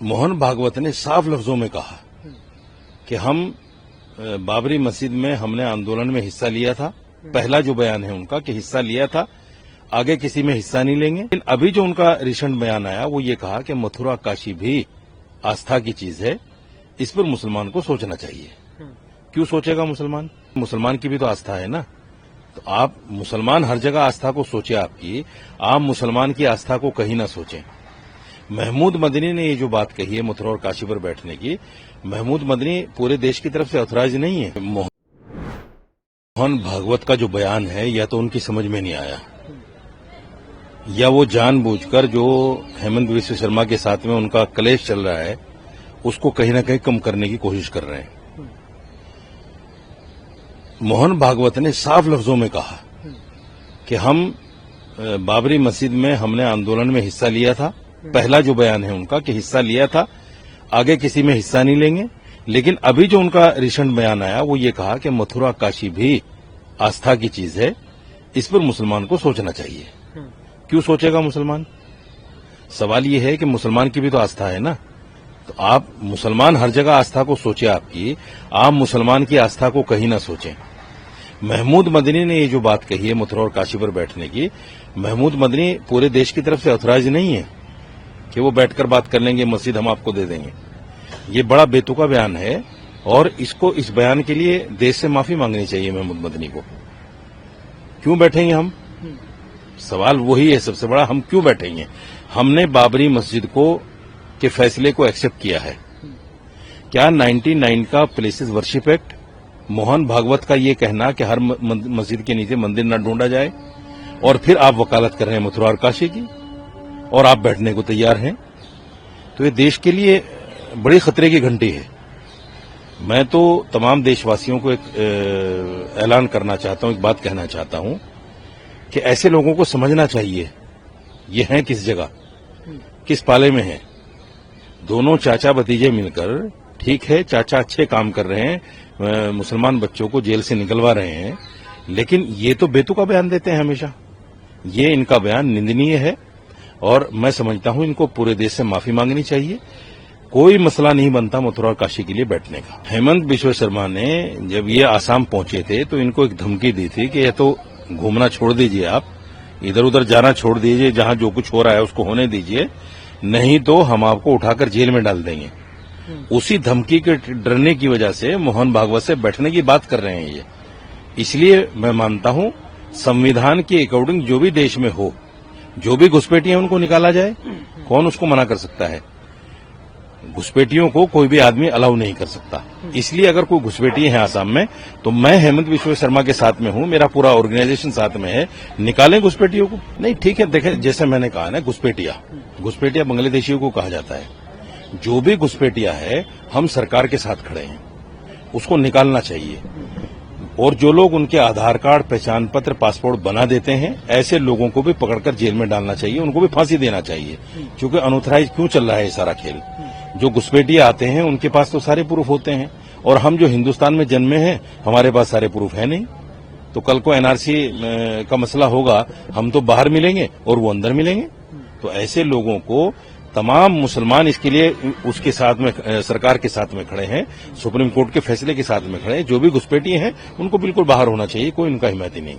मोहन भागवत ने साफ लफ्जों में कहा कि हम बाबरी मस्जिद में हमने आंदोलन में हिस्सा लिया था। पहला जो बयान है उनका कि हिस्सा लिया था, आगे किसी में हिस्सा नहीं लेंगे। लेकिन अभी जो उनका रिसेंट बयान आया वो ये कहा कि मथुरा काशी भी आस्था की चीज है, इस पर मुसलमान को सोचना चाहिए। क्यों सोचेगा मुसलमान? मुसलमान की भी तो आस्था है ना। तो आप मुसलमान हर जगह आस्था को सोचे आपकी, आप मुसलमान की आस्था को कहीं ना सोचें। महमूद मदनी ने ये जो बात कही है मथुरा और काशी पर बैठने की, महमूद मदनी पूरे देश की तरफ से ऑथराइज नहीं है। मोहन भागवत का जो बयान है या तो उनकी समझ में नहीं आया, या वो जानबूझकर जो हेमंत बिश्व शर्मा के साथ में उनका क्लेश चल रहा है उसको कहीं ना कहीं कम करने की कोशिश कर रहे हैं। मोहन भागवत ने साफ लफ्जों में कहा कि हम बाबरी मस्जिद में हमने आंदोलन में हिस्सा लिया था। पहला जो बयान है उनका कि हिस्सा लिया था, आगे किसी में हिस्सा नहीं लेंगे। लेकिन अभी जो उनका रिसेंट बयान आया वो ये कहा कि मथुरा काशी भी आस्था की चीज है, इस पर मुसलमान को सोचना चाहिए। क्यों सोचेगा मुसलमान? सवाल ये है कि मुसलमान की भी तो आस्था है ना। तो आप मुसलमान हर जगह आस्था को सोचे आपकी, आप मुसलमान की आस्था को कहीं ना सोचें। महमूद मदनी ने ये जो बात कही है मथुरा और काशी पर बैठने की, महमूद मदनी पूरे देश की तरफ से ऑथराइज नहीं है कि वो बैठकर बात कर लेंगे, मस्जिद हम आपको दे देंगे। ये बड़ा बेतुका बयान है और इस बयान के लिए देश से माफी मांगनी चाहिए महमूद मदनी को। क्यों बैठेंगे हम? सवाल वही है सबसे बड़ा, हम क्यों बैठेंगे? हमने बाबरी मस्जिद के फैसले को एक्सेप्ट किया है। क्या 99 का places worship act, Mohan Bhagwat का ये कहना कि हर मस्जिद के नीचे मंदिर न ढूंढा जाए, और फिर आप वकालत कर रहे हैं मथुरा और काशी की और आप बैठने को तैयार हैं, तो ये देश के लिए बड़ी खतरे की घंटी है। मैं तो तमाम देशवासियों को एक ऐलान करना चाहता हूं, एक बात कहना चाहता हूं कि ऐसे लोगों को समझना चाहिए ये हैं किस जगह, किस पाले में हैं। दोनों चाचा भतीजे मिलकर, ठीक है चाचा अच्छे काम कर रहे हैं, मुसलमान बच्चों को जेल से निकलवा रहे हैं, लेकिन ये तो बेतुका बयान देते हैं हमेशा। ये इनका बयान निंदनीय है और मैं समझता हूं इनको पूरे देश से माफी मांगनी चाहिए। कोई मसला नहीं बनता मथुरा और काशी के लिए बैठने का। हेमंत बिश्व शर्मा ने जब ये आसाम पहुंचे थे तो इनको एक धमकी दी थी कि यह तो घूमना छोड़ दीजिए, आप इधर उधर जाना छोड़ दीजिए, जहां जो कुछ हो रहा है उसको होने दीजिए, नहीं तो हम आपको उठाकर जेल में डाल देंगे। उसी धमकी के डरने की वजह से मोहन भागवत से बैठने की बात कर रहे हैं ये। इसलिए मैं मानता हूं संविधान के अकॉर्डिंग जो भी देश में हो, जो भी घुसपैठियां उनको निकाला जाए। कौन उसको मना कर सकता है? घुसपैठियों को कोई भी आदमी अलाउ नहीं कर सकता। इसलिए अगर कोई घुसपैठी है आसाम में तो मैं हेमंत बिश्व शर्मा के साथ में हूं, मेरा पूरा ऑर्गेनाइजेशन साथ में है, निकालें घुसपैठियों को। नहीं ठीक है, देखें जैसे मैंने कहा ना, घुसपैठिया बांग्लादेशियों को कहा जाता है। जो भी घुसपैठिया है हम सरकार के साथ खड़े हैं, उसको निकालना चाहिए। और जो लोग उनके आधार कार्ड, पहचान पत्र, पासपोर्ट बना देते हैं, ऐसे लोगों को भी पकड़कर जेल में डालना चाहिए, उनको भी फांसी देना चाहिए। क्योंकि अनऑथराइज क्यों चल रहा है ये सारा खेल? जो घुसपैठिया आते हैं उनके पास तो सारे प्रूफ होते हैं, और हम जो हिंदुस्तान में जन्मे हैं हमारे पास सारे प्रूफ है नहीं। तो कल को एनआरसी का मसला होगा, हम तो बाहर मिलेंगे और वो अंदर मिलेंगे। तो ऐसे लोगों को तमाम मुसलमान इसके लिए उसके साथ में, सरकार के साथ में खड़े हैं, सुप्रीम कोर्ट के फैसले के साथ में खड़े हैं। जो भी घुसपैठिए हैं उनको बिल्कुल बाहर होना चाहिए, कोई उनका हिमायती नहीं।